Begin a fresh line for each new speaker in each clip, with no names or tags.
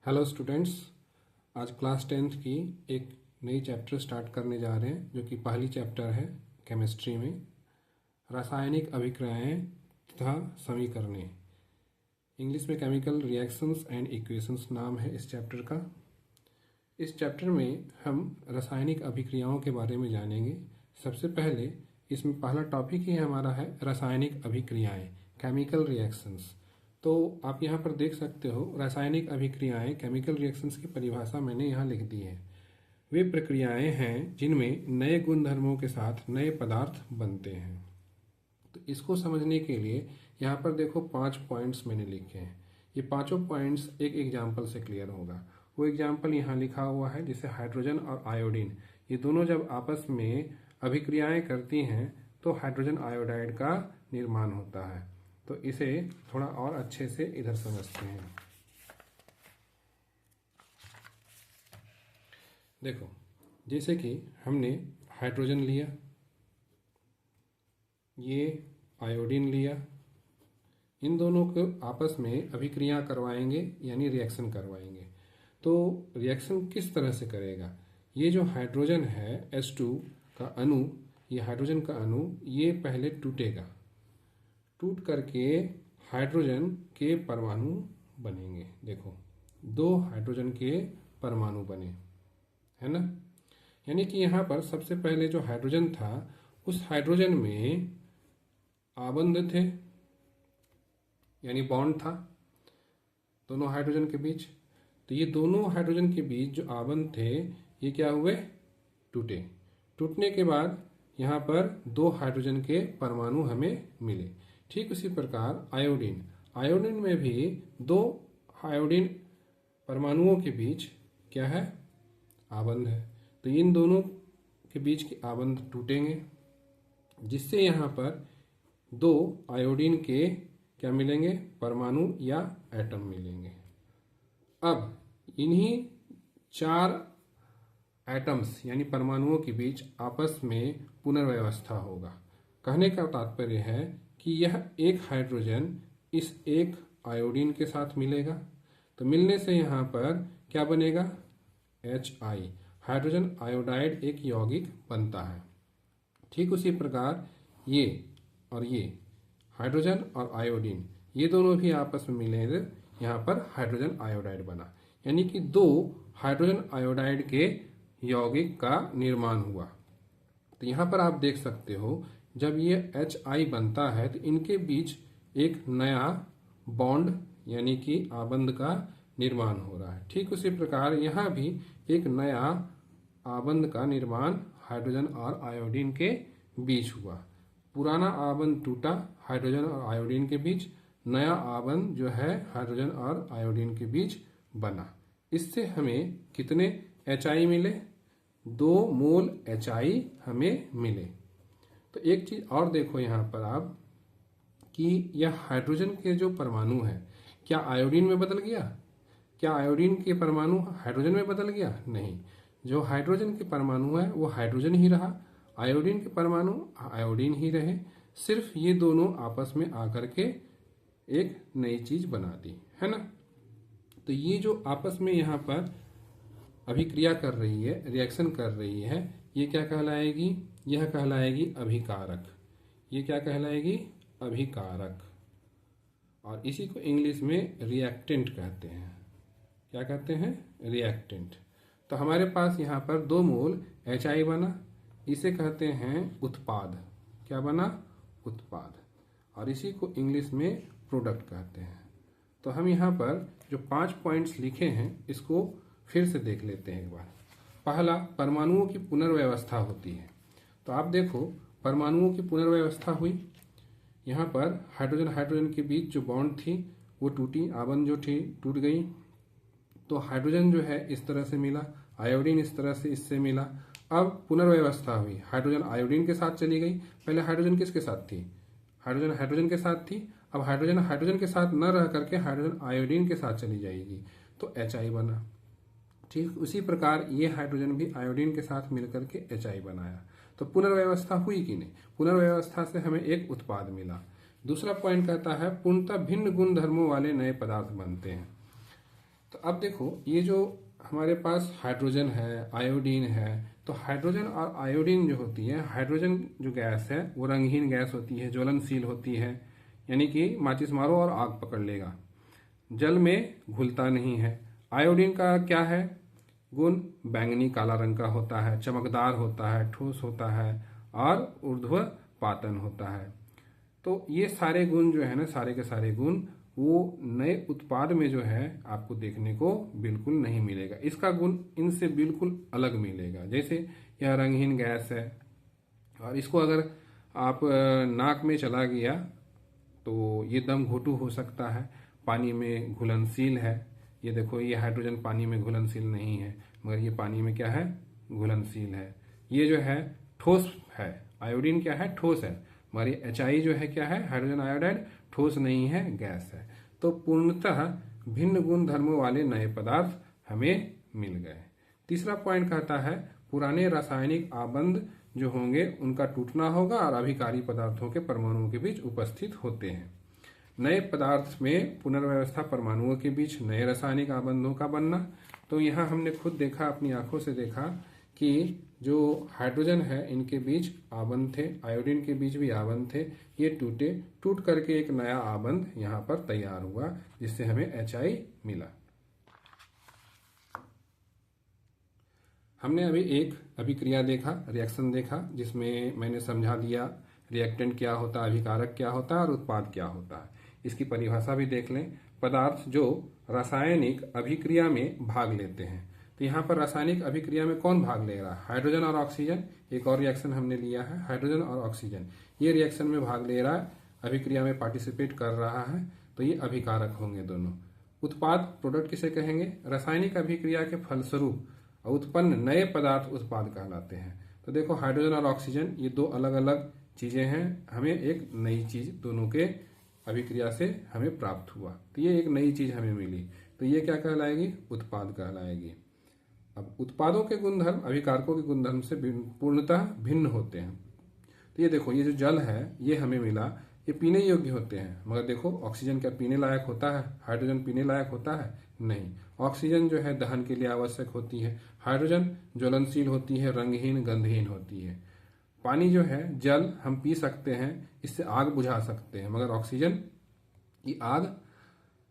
Hello students, आज class 10th की एक नई चैप्टर स्टार्ट करने जा रहे हैं जो कि पहली चैप्टर है केमिस्ट्री में रासायनिक अभिक्रियाएं तथा समीकरणें। इंग्लिश में केमिकल रिएक्शंस एंड इक्वेशंस नाम है इस चैप्टर का। इस चैप्टर में हम रासायनिक अभिक्रियाओं के बारे में जानेंगे। सबसे पहले इसमें पहला टॉपिक ही हमारा है रासायनिक अभिक्रियाएं, केमिकल रिएक्शंस। तो आप यहाँ पर देख सकते हो रासायनिक अभिक्रियाएं, केमिकल रिएक्शंस की परिभाषा मैंने यहाँ लिख दी है। वे प्रक्रियाएं हैं जिनमें नए गुणधर्मों के साथ नए पदार्थ बनते हैं। तो इसको समझने के लिए यहाँ पर देखो 5 पॉइंट्स मैंने लिखे हैं। ये पांचों पॉइंट्स एक एग्जाम्पल से क्लियर होगा। वो एग्जाम्पल यहाँ लिखा हुआ है, जैसे हाइड्रोजन और आयोडीन, ये दोनों जब आपस में अभिक्रियाएं करती हैं तो हाइड्रोजन आयोडाइड का निर्माण होता है। तो इसे थोड़ा और अच्छे से इधर समझते हैं। देखो, जैसे कि हमने हाइड्रोजन लिया, ये आयोडीन लिया, इन दोनों को आपस में अभिक्रिया करवाएंगे यानी रिएक्शन करवाएंगे। तो रिएक्शन किस तरह से करेगा? ये जो हाइड्रोजन है H2 का अणु, ये हाइड्रोजन का अणु ये पहले टूटेगा, टूट करके हाइड्रोजन के परमाणु बनेंगे। देखो, 2 हाइड्रोजन के परमाणु बने, है ना। यानी कि यहाँ पर सबसे पहले जो हाइड्रोजन था उस हाइड्रोजन में आबंध थे, यानी बॉन्ड था दोनों हाइड्रोजन के बीच। तो ये दोनों हाइड्रोजन के बीच जो आबंध थे ये क्या हुए? टूटे। टूटने के बाद यहाँ पर 2 हाइड्रोजन के परमाणु हमें मिले। ठीक उसी प्रकार आयोडीन, आयोडीन में भी 2 आयोडीन परमाणुओं के बीच क्या है? आबंध है। तो इन दोनों के बीच के आबंध टूटेंगे, जिससे यहाँ पर 2 आयोडीन के क्या मिलेंगे? परमाणु या एटम मिलेंगे। अब इन्हीं 4 एटम्स यानी परमाणुओं के बीच आपस में पुनर्व्यवस्था होगा। कहने का तात्पर्य है कि यह एक हाइड्रोजन इस एक आयोडीन के साथ मिलेगा। तो मिलने से यहाँ पर क्या बनेगा? HI, हाइड्रोजन आयोडाइड एक यौगिक बनता है। ठीक उसी प्रकार ये और ये हाइड्रोजन और आयोडीन ये दोनों भी आपस में मिलेंगे, यहाँ पर हाइड्रोजन आयोडाइड बना। यानी कि 2 हाइड्रोजन आयोडाइड के यौगिक का निर्माण हुआ। तो यहाँ पर आप देख सकते हो जब ये HI बनता है तो इनके बीच एक नया बॉन्ड यानी कि आबंध का निर्माण हो रहा है। ठीक उसी प्रकार यहाँ भी एक नया आबंध का निर्माण हाइड्रोजन और आयोडीन के बीच हुआ। पुराना आबंध टूटा हाइड्रोजन और आयोडीन के बीच, नया आबंध जो है हाइड्रोजन और आयोडीन के बीच बना। इससे हमें कितने HI मिले? 2 मोल HI हमें मिले। तो एक चीज और देखो यहाँ पर आप कि यह हाइड्रोजन के जो परमाणु है क्या आयोडीन में बदल गया? क्या आयोडीन के परमाणु हाइड्रोजन में बदल गया? नहीं। जो हाइड्रोजन के परमाणु है वो हाइड्रोजन ही रहा, आयोडीन के परमाणु आयोडीन ही रहे। सिर्फ ये दोनों आपस में आकर के एक नई चीज बना दी, है ना। तो ये जो आपस में यहाँ पर अभिक्रिया कर रही है, रिएक्शन कर रही है, ये क्या कहलाएगी? यह कहलाएगी अभिकारक। ये क्या कहलाएगी? अभिकारक। और इसी को इंग्लिश में रिएक्टेंट कहते हैं। क्या कहते हैं? रिएक्टेंट। तो हमारे पास यहाँ पर 2 मोल HI बना, इसे कहते हैं उत्पाद। क्या बना? उत्पाद। और इसी को इंग्लिश में प्रोडक्ट कहते हैं। तो हम यहाँ पर जो 5 पॉइंट्स लिखे हैं इसको फिर से देख लेते हैं एक बार। पहला, परमाणुओं की पुनर्व्यवस्था होती है। तो आप देखो परमाणुओं की पुनर्व्यवस्था हुई। यहाँ पर हाइड्रोजन हाइड्रोजन के बीच जो बॉन्ड थी वो टूटी, आबंध जो थी टूट गई। तो हाइड्रोजन जो है इस तरह से मिला, आयोडीन इस तरह से इससे मिला। अब पुनर्व्यवस्था हुई, हाइड्रोजन आयोडीन के साथ चली गई। पहले हाइड्रोजन किसके साथ थी? हाइड्रोजन हाइड्रोजन के साथ थी। अब हाइड्रोजन हाइड्रोजन के साथ न रह करके हाइड्रोजन आयोडीन के साथ चली जाएगी, तो HI बना। ठीक उसी प्रकार ये हाइड्रोजन भी आयोडीन के साथ मिलकर के HI बनाया। तो पुनर्व्यवस्था हुई कि नहीं? पुनर्व्यवस्था से हमें एक उत्पाद मिला। दूसरा पॉइंट कहता है पूर्णतः भिन्न गुण धर्मों वाले नए पदार्थ बनते हैं। तो अब देखो ये जो हमारे पास हाइड्रोजन है, आयोडीन है, तो हाइड्रोजन और आयोडीन जो होती है, हाइड्रोजन जो गैस है वो रंगहीन गैस होती है, ज्वलनशील होती है, यानी कि माचिस मारो और आग पकड़ लेगा, जल में घुलता नहीं है। आयोडीन का क्या है गुण? बैंगनी काला रंग का होता है, चमकदार होता है, ठोस होता है और ऊर्ध्वपातन होता है। तो ये सारे गुण जो है ना, सारे के सारे गुण वो नए उत्पाद में जो है आपको देखने को बिल्कुल नहीं मिलेगा। इसका गुण इनसे बिल्कुल अलग मिलेगा। जैसे यह रंगहीन गैस है और इसको अगर आप नाक में चला गया तो ये दम घोटू हो सकता है, पानी में घुलनशील है। ये देखो ये हाइड्रोजन पानी में घुलनशील नहीं है, मगर ये पानी में क्या है? घुलनशील है। ये जो है ठोस है, आयोडीन क्या है? ठोस है, मगर ये HI जो है क्या है? हाइड्रोजन आयोडाइड ठोस नहीं है, गैस है। तो पूर्णतः भिन्न गुण धर्मों वाले नए पदार्थ हमें मिल गए। तीसरा पॉइंट कहता है पुराने रासायनिक आबंध जो होंगे उनका टूटना होगा और अभिकारी पदार्थों के परमाणुओं के बीच उपस्थित होते हैं। नए पदार्थ में पुनर्व्यवस्था परमाणुओं के बीच नए रासायनिक आबंधों का बनना। तो यहाँ हमने खुद देखा, अपनी आंखों से देखा कि जो हाइड्रोजन है इनके बीच आबंध थे, आयोडीन के बीच भी आबंध थे, ये टूट करके एक नया आबंध यहाँ पर तैयार हुआ जिससे हमें HI मिला। हमने अभी एक अभिक्रिया देखा, रिएक्शन देखा, जिसमें मैंने समझा दिया रिएक्टेंट क्या होता है, अभिकारक क्या होता है और उत्पाद क्या होता है। इसकी परिभाषा भी देख लें। पदार्थ जो रासायनिक अभिक्रिया में भाग लेते हैं, तो यहाँ पर रासायनिक अभिक्रिया में कौन भाग ले रहा है? हाइड्रोजन और ऑक्सीजन। एक और रिएक्शन हमने लिया है, हाइड्रोजन और ऑक्सीजन, ये रिएक्शन में भाग ले रहा है, अभिक्रिया में पार्टिसिपेट कर रहा है, तो ये अभिकारक होंगे दोनों। उत्पाद, प्रोडक्ट किसे कहेंगे? रासायनिक अभिक्रिया के फलस्वरूप उत्पन्न नए पदार्थ उत्पाद कहलाते हैं। तो देखो हाइड्रोजन और ऑक्सीजन ये दो अलग अलग चीजें हैं, हमें एक नई चीज दोनों के अभिक्रिया से हमें प्राप्त हुआ, तो ये एक नई चीज हमें मिली, तो ये क्या कहलाएगी? उत्पाद कहलाएगी। अब उत्पादों के गुणधर्म अभिकारकों के गुणधर्म से पूर्णतः भिन्न होते हैं। तो ये देखो ये जो जल है ये हमें मिला, ये पीने योग्य होते हैं, मगर देखो ऑक्सीजन क्या पीने लायक होता है? हाइड्रोजन पीने लायक होता है? नहीं। ऑक्सीजन जो है दहन के लिए आवश्यक होती है, हाइड्रोजन ज्वलनशील होती है, रंगहीन गंधहीन होती है। पानी जो है, जल हम पी सकते हैं, इससे आग बुझा सकते हैं, मगर ऑक्सीजन ये आग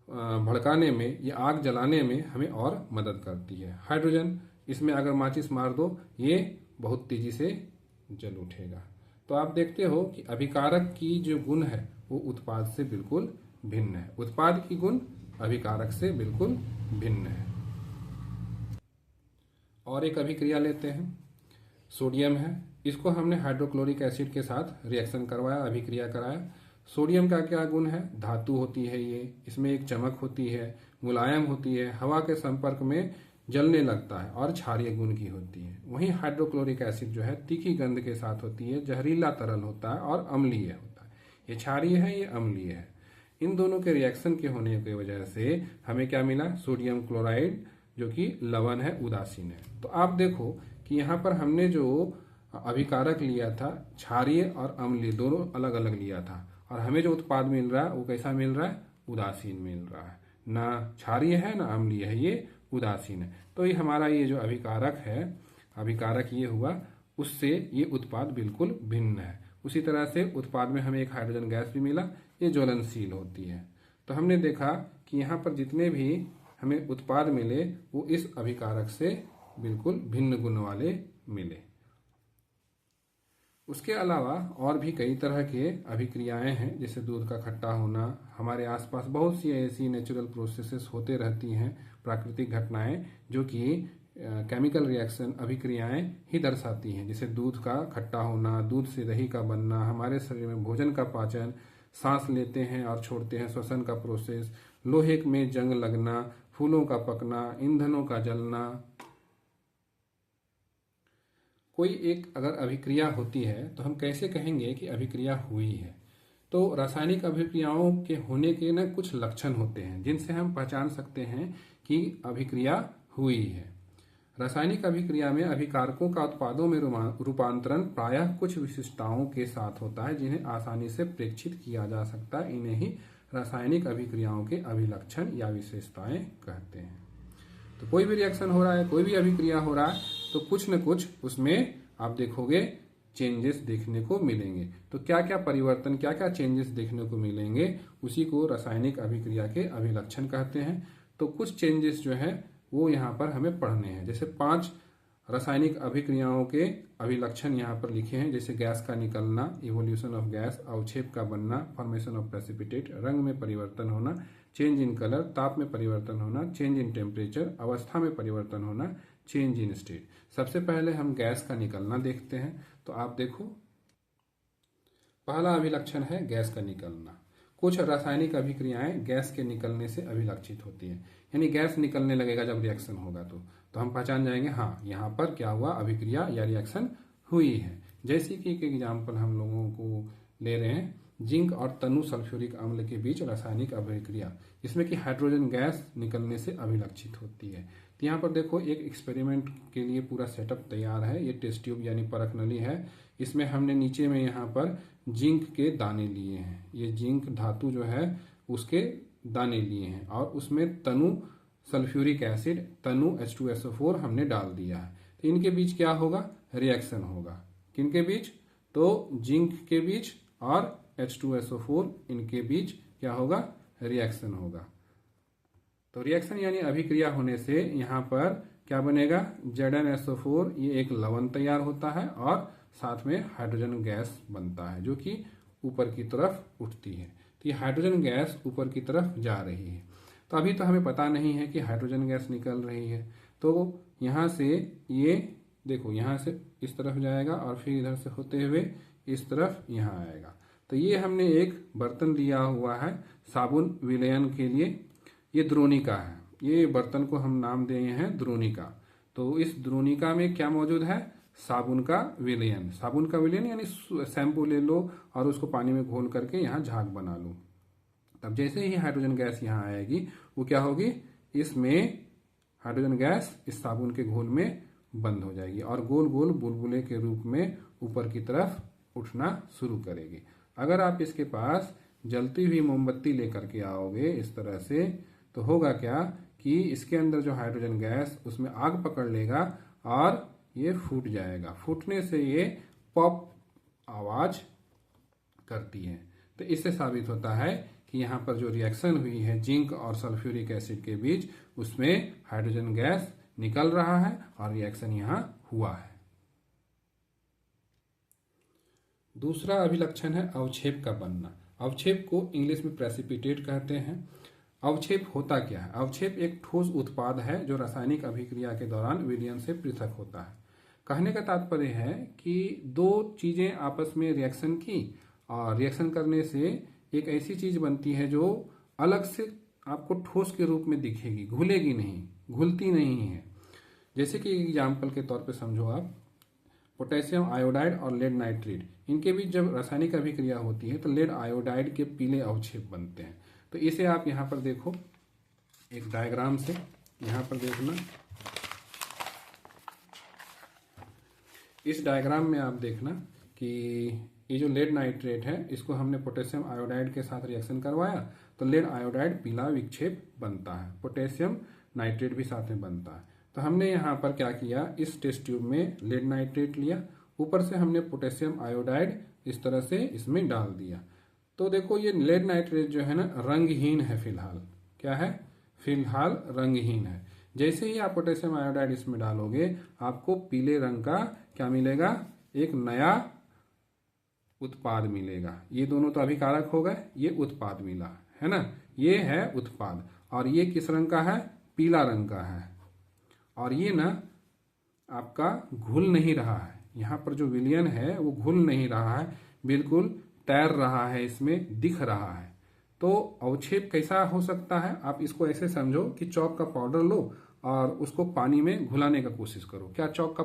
भड़काने में, ये आग जलाने में हमें और मदद करती है। हाइड्रोजन, इसमें अगर माचिस मार दो ये बहुत तेजी से जल उठेगा। तो आप देखते हो कि अभिकारक की जो गुण है वो उत्पाद से बिल्कुल भिन्न है, उत्पाद की गुण अभिकारक से बिल्कुल भिन्न है। और एक अभिक्रिया लेते हैं, सोडियम है, इसको हमने हाइड्रोक्लोरिक एसिड के साथ रिएक्शन करवाया, अभिक्रिया कराया। सोडियम का क्या गुण है? धातु होती है ये, इसमें एक चमक होती है, मुलायम होती है, हवा के संपर्क में जलने लगता है और क्षारीय गुण की होती है। वहीं हाइड्रोक्लोरिक एसिड जो है तीखी गंध के साथ होती है, जहरीला तरल होता है और अम्लीय होता है। ये क्षारीय है, ये अम्लीय है। इन दोनों के रिएक्शन के होने की वजह से हमें क्या मिला? सोडियम क्लोराइड, जो कि लवण है, उदासीन है। तो आप देखो कि यहाँ पर हमने जो अभिकारक लिया था, क्षारीय और अम्लीय दोनों अलग अलग लिया था, और हमें जो उत्पाद मिल रहा है वो कैसा मिल रहा है? उदासीन मिल रहा है, ना क्षारीय है ना अम्लीय है, ये उदासीन है। तो ये हमारा ये जो अभिकारक है, अभिकारक ये हुआ, उससे ये उत्पाद बिल्कुल भिन्न है। उसी तरह से उत्पाद में हमें एक हाइड्रोजन गैस भी मिला, ये ज्वलनशील होती है। तो हमने देखा कि यहाँ पर जितने भी हमें उत्पाद मिले वो इस अभिकारक से बिल्कुल भिन्न गुण वाले मिले। उसके अलावा और भी कई तरह के अभिक्रियाएं हैं, जैसे दूध का खट्टा होना। हमारे आसपास बहुत सी ऐसी नेचुरल प्रोसेसेस होते रहती हैं, प्राकृतिक घटनाएं, जो कि केमिकल रिएक्शन अभिक्रियाएं ही दर्शाती हैं। जैसे दूध का खट्टा होना, दूध से दही का बनना, हमारे शरीर में भोजन का पाचन, सांस लेते हैं और छोड़ते हैं श्वसन का प्रोसेस, लोहे में जंग लगना, फूलों का पकना, ईंधनों का जलना। कोई एक अगर अभिक्रिया होती है तो हम कैसे कहेंगे कि अभिक्रिया हुई है? तो रासायनिक अभिक्रियाओं के होने के ना कुछ लक्षण होते हैं जिनसे हम पहचान सकते हैं कि अभिक्रिया हुई है। रासायनिक अभिक्रिया में अभिकारकों का उत्पादों में रूपांतरण प्रायः कुछ विशिष्टताओं के साथ होता है जिन्हें आसानी से प्रेक्षित किया जा सकता है। इन्हें ही रासायनिक अभिक्रियाओं के अभिलक्षण या विशेषताएं कहते हैं। तो कोई भी रिएक्शन हो रहा है, कोई भी अभिक्रिया हो रहा है, तो कुछ न कुछ उसमें आप देखोगे चेंजेस देखने को मिलेंगे। तो क्या क्या परिवर्तन, क्या क्या चेंजेस देखने को मिलेंगे, उसी को रासायनिक अभिक्रिया के अभिलक्षण कहते हैं। तो कुछ चेंजेस जो है वो यहाँ पर हमें पढ़ने हैं। जैसे 5 रासायनिक अभिक्रियाओं के अभिलक्षण यहाँ पर लिखे हैं। जैसे गैस का निकलना, इवोल्यूशन ऑफ गैस, अवक्षेप का बनना, फॉर्मेशन ऑफ प्रेसिपिटेट, रंग में परिवर्तन होना, चेंज इन कलर, ताप में परिवर्तन होना, चेंज इन टेम्परेचर, अवस्था में परिवर्तन होना, चेंज इन स्टेट। सबसे पहले हम गैस का निकलना देखते हैं। तो आप देखो, पहला अभिलक्षण है गैस का निकलना। कुछ रासायनिक अभिक्रियाएं गैस के निकलने से अभिलक्षित होती हैं, यानी गैस निकलने लगेगा जब रिएक्शन होगा तो हम पहचान जाएंगे हाँ यहाँ पर क्या हुआ, अभिक्रिया या रिएक्शन हुई है। जैसे कि एक एग्जाम्पल हम लोगों को ले रहे हैं, जिंक और तनु सल्फ्यूरिक अम्ल के बीच रासायनिक अभिक्रिया, जिसमें कि हाइड्रोजन गैस निकलने से अभिलक्षित होती है। तो यहाँ पर देखो एक एक्सपेरिमेंट के लिए पूरा सेटअप तैयार है। ये टेस्ट ट्यूब यानी परख नली है। इसमें हमने नीचे में यहाँ पर जिंक के दाने लिए हैं। ये जिंक धातु जो है उसके दाने लिए हैं और उसमें तनु सल्फ्यूरिक एसिड, तनु H2SO4 हमने डाल दिया है। तो इनके बीच क्या होगा, रिएक्शन होगा। किनके बीच, तो जिंक के बीच और H2SO4 इनके बीच क्या होगा, रिएक्शन होगा। तो रिएक्शन यानी अभिक्रिया होने से यहाँ पर क्या बनेगा, ZnSO4, ये एक लवण तैयार होता है और साथ में हाइड्रोजन गैस बनता है जो कि ऊपर की तरफ उठती है। तो ये हाइड्रोजन गैस ऊपर की तरफ जा रही है। तो अभी तो हमें पता नहीं है कि हाइड्रोजन गैस निकल रही है। तो यहाँ से ये देखो, यहाँ से इस तरफ जाएगा और फिर इधर से होते हुए इस तरफ यहाँ आएगा। तो ये हमने एक बर्तन लिया हुआ है साबुन विलयन के लिए। ये द्रोणिका है। ये बर्तन को हम नाम दिए हैं द्रोणिका। तो इस द्रोणिका में क्या मौजूद है, साबुन का विलयन। साबुन का विलयन यानी शैम्पू ले लो और उसको पानी में घोल करके यहाँ झाग बना लो। तब जैसे ही हाइड्रोजन गैस यहाँ आएगी वो क्या होगी, इसमें हाइड्रोजन गैस इस साबुन के घोल में बंद हो जाएगी और गोल गोल बुलबुले के रूप में ऊपर की तरफ उठना शुरू करेगी। अगर आप इसके पास जलती हुई मोमबत्ती लेकर के आओगे इस तरह से, तो होगा क्या कि इसके अंदर जो हाइड्रोजन गैस उसमें आग पकड़ लेगा और ये फूट जाएगा। फूटने से ये पॉप आवाज करती है। तो इससे साबित होता है कि यहाँ पर जो रिएक्शन हुई है जिंक और सल्फ्यूरिक एसिड के बीच, उसमें हाइड्रोजन गैस निकल रहा है और रिएक्शन यहाँ हुआ है। दूसरा अभिलक्षण है अवक्षेप का बनना। अवक्षेप को इंग्लिश में प्रेसिपिटेट कहते हैं। अवक्षेप होता क्या है, अवक्षेप एक ठोस उत्पाद है जो रासायनिक अभिक्रिया के दौरान विलयन से पृथक होता है। कहने का तात्पर्य है कि दो चीजें आपस में रिएक्शन की और रिएक्शन करने से एक ऐसी चीज बनती है जो अलग से आपको ठोस के रूप में दिखेगी, घुलेगी नहीं, घुलती नहीं है। जैसे कि एग्जाम्पल के तौर पे समझो आप, पोटेशियम आयोडाइड और लेड नाइट्रेट, इनके बीच जब रासायनिक अभिक्रिया होती है तो लेड आयोडाइड के पीले अवक्षेप बनते हैं। तो इसे आप यहाँ पर देखो एक डायग्राम से, यहाँ पर देखना, इस डायग्राम में आप देखना कि ये जो लेड नाइट्रेट है इसको हमने पोटेशियम आयोडाइड के साथ रिएक्शन करवाया तो लेड आयोडाइड पीला विक्षेप बनता है, पोटेशियम नाइट्रेट भी साथ में बनता है। तो हमने यहाँ पर क्या किया, इस टेस्ट ट्यूब में लेड नाइट्रेट लिया, ऊपर से हमने पोटेशियम आयोडाइड इस तरह से इसमें डाल दिया। तो देखो ये लेड नाइट्रेट जो है ना रंगहीन है फिलहाल। क्या है, फिलहाल रंगहीन है। जैसे ही आप पोटेशियम आयोडाइड इसमें डालोगे आपको पीले रंग का क्या मिलेगा, एक नया उत्पाद मिलेगा। ये दोनों तो अभिकारक हो गए, ये उत्पाद मिला है ना, ये है उत्पाद। और ये किस रंग का है, पीला रंग का है। और ये ना आपका घुल नहीं रहा है, यहाँ पर जो विलयन है वो घुल नहीं रहा है, बिल्कुल तैर रहा है, इसमें दिख रहा है। तो अवक्षेप कैसा हो सकता है, आप इसको ऐसे समझो कि चौक का पाउडर लो और उसको पानी में घुलाने का कोशिश करो। क्या चौक का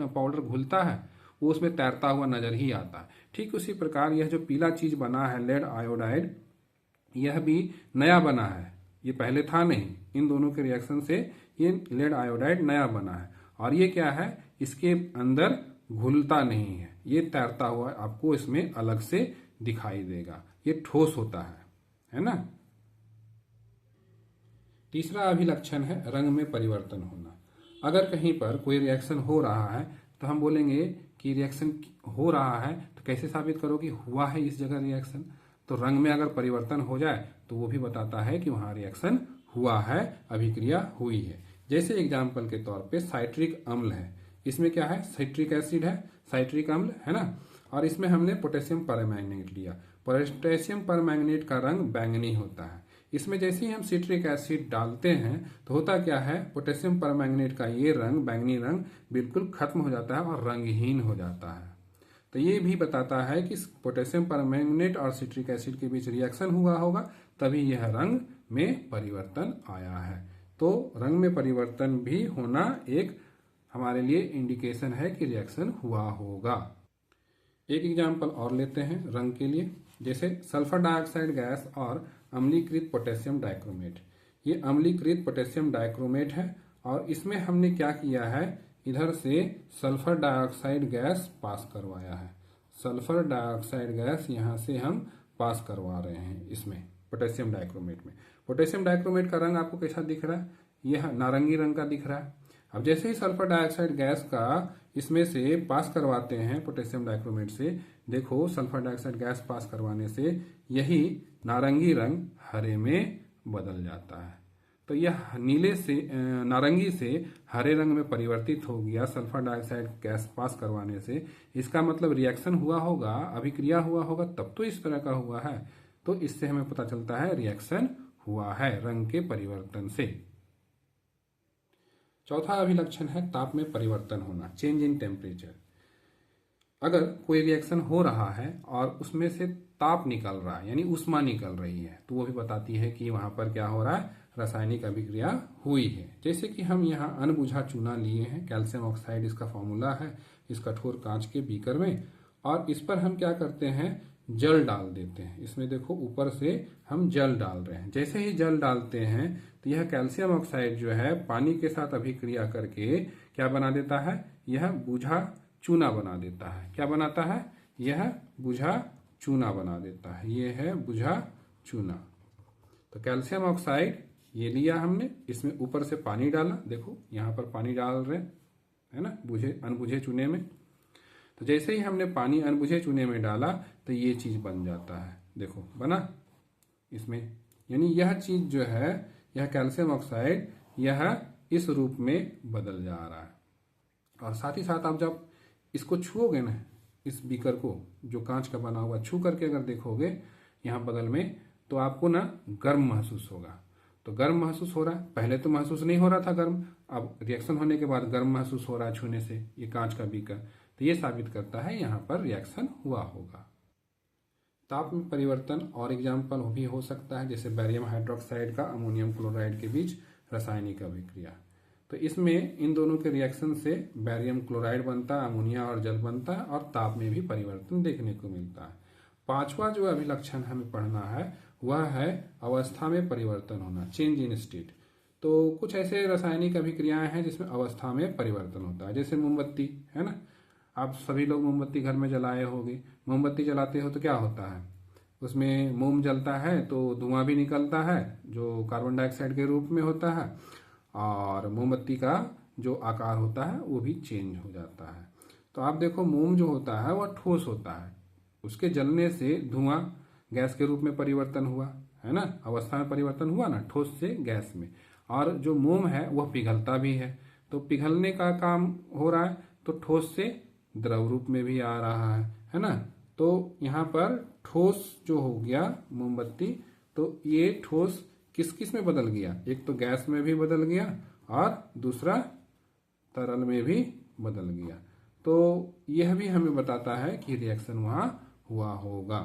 पाउडर घुलता है, वो उसमें तैरता हुआ नजर ही आता है। ठीक उसी प्रकार यह जो पीला चीज बना है लेड आयोडाइड, यह भी नया बना है, ये पहले था नहीं। इन दोनों के रिएक्शन से ये लेड आयोडाइड नया बना है। और ये क्या है, इसके अंदर घुलता नहीं है, ये तैरता हुआ आपको इसमें अलग से दिखाई देगा। ये ठोस होता है ना। तीसरा अभिलक्षण है रंग में परिवर्तन होना। अगर कहीं पर कोई रिएक्शन हो रहा है तो हम बोलेंगे कि रिएक्शन हो रहा है, तो कैसे साबित करो कि हुआ है इस जगह रिएक्शन। तो रंग में अगर परिवर्तन हो जाए तो वो भी बताता है कि वहां रिएक्शन हुआ है, अभिक्रिया हुई है। जैसे एग्जाम्पल के तौर पे साइट्रिक अम्ल है, इसमें क्या है, साइट्रिक एसिड है, साइट्रिक अम्ल है ना, और इसमें हमने पोटेशियम परमैंगनेट लिया। पोटेशियम परमैंगनेट का रंग बैंगनी होता है। इसमें जैसे ही हम सिट्रिक एसिड डालते हैं तो होता क्या है, पोटेशियम परमैंगनेट का ये रंग, बैंगनी रंग, बिल्कुल खत्म हो जाता है और रंगहीन हो जाता है। तो ये भी बताता है कि पोटेशियम परमैंगनेट और सिट्रिक एसिड के बीच रिएक्शन हुआ होगा, तभी यह रंग में परिवर्तन आया है। तो रंग में परिवर्तन भी होना एक हमारे लिए इंडिकेशन है कि रिएक्शन हुआ होगा। एक एग्जाम्पल और लेते हैं रंग के लिए, जैसे सल्फर डाइऑक्साइड गैस और अम्लीकृत पोटेशियम डाइक्रोमेट। ये अम्लीकृत पोटेशियम डाइक्रोमेट है और इसमें हमने क्या किया है, इधर से सल्फर डाइऑक्साइड गैस पास करवाया है। सल्फर डाइऑक्साइड गैस यहाँ से हम पास करवा रहे हैं इसमें पोटेशियम डाइक्रोमेट में। पोटेशियम डाइक्रोमेट का रंग आपको कैसा दिख रहा है, यह नारंगी रंग का दिख रहा है। अब जैसे ही सल्फर डाइऑक्साइड गैस का इसमें से पास करवाते हैं पोटेशियम डाइक्रोमेट से, देखो सल्फर डाइऑक्साइड गैस पास करवाने से यही नारंगी रंग हरे में बदल जाता है। तो यह नीले से नारंगी से हरे रंग में परिवर्तित हो गया सल्फर डाइऑक्साइड गैस पास करवाने से। इसका मतलब रिएक्शन हुआ होगा, अभिक्रिया हुआ होगा, तब तो इस तरह का हुआ है। तो इससे हमें पता चलता है रिएक्शन हुआ है रंग के परिवर्तन से। चौथा अभिलक्षण है ताप में परिवर्तन होना, चेंज इन टेम्परेचर। अगर कोई रिएक्शन हो रहा है और उसमें से ताप निकल रहा है, यानी ऊष्मा निकल रही है, तो वो भी बताती है कि वहां पर क्या हो रहा है, रासायनिक अभिक्रिया हुई है। जैसे कि हम यहाँ अनबुझा चूना लिए हैं, कैल्शियम ऑक्साइड इसका फॉर्मूला है, इस कठोर कांच के बीकर में, और इस पर हम क्या करते हैं, जल डाल देते हैं। इसमें देखो ऊपर से हम जल डाल रहे हैं। जैसे ही जल डालते हैं तो यह कैल्शियम ऑक्साइड जो है पानी के साथ अभिक्रिया करके क्या बना देता है, यह बुझा चूना बना देता है। क्या बनाता है, यह बुझा चूना बना देता है। यह है बुझा चूना। तो कैल्शियम ऑक्साइड ये लिया हमने, इसमें ऊपर से पानी डाला, देखो यहाँ पर पानी डाल रहे है ना, बुझे अनबुझे चूने में। तो जैसे ही हमने पानी अनबुझे चूने में डाला तो ये चीज बन जाता है, देखो बना इसमें। यानी यह चीज जो है, यह कैल्शियम ऑक्साइड, यह इस रूप में बदल जा रहा है। और साथ ही साथ आप जब इसको छुओगे ना, इस बीकर को जो कांच का बना हुआ, छू करके अगर देखोगे यहाँ बगल में, तो आपको ना गर्म महसूस होगा। तो गर्म महसूस हो रहा है, पहले तो महसूस नहीं हो रहा था गर्म, अब रिएक्शन होने के बाद गर्म महसूस हो रहा है छूने से ये कांच का बीकर। तो ये साबित करता है यहाँ पर रिएक्शन हुआ होगा। ताप में परिवर्तन और एग्जाम्पल भी हो सकता है, जैसे बैरियम हाइड्रोक्साइड का अमोनियम क्लोराइड के बीच रासायनिक अभिक्रिया। तो इसमें इन दोनों के रिएक्शन से बैरियम क्लोराइड बनता है, अमोनिया और जल बनता है, और ताप में भी परिवर्तन देखने को मिलता है। पांचवा जो अभिलक्षण हमें पढ़ना है वह है अवस्था में परिवर्तन होना, चेंज इन स्टेट। तो कुछ ऐसे रासायनिक अभिक्रियाएं हैं जिसमें अवस्था में परिवर्तन होता है, जैसे मोमबत्ती है ना, आप सभी लोग मोमबत्ती घर में जलाए होंगे। मोमबत्ती जलाते हो तो क्या होता है, उसमें मोम जलता है तो धुआं भी निकलता है जो कार्बन डाइऑक्साइड के रूप में होता है, और मोमबत्ती का जो आकार होता है वो भी चेंज हो जाता है। तो आप देखो मोम जो होता है वह ठोस होता है, उसके जलने से धुआं गैस के रूप में परिवर्तन हुआ है ना, अवस्था में परिवर्तन हुआ ना, ठोस से गैस में। और जो मोम है वह पिघलता भी है, तो पिघलने का काम हो रहा है, तो ठोस से द्रव रूप में भी आ रहा है ना। तो यहाँ पर ठोस जो हो गया मोमबत्ती, तो ये ठोस किस किस में बदल गया, एक तो गैस में भी बदल गया और दूसरा तरल में भी बदल गया। तो यह भी हमें बताता है कि रिएक्शन वहां हुआ होगा।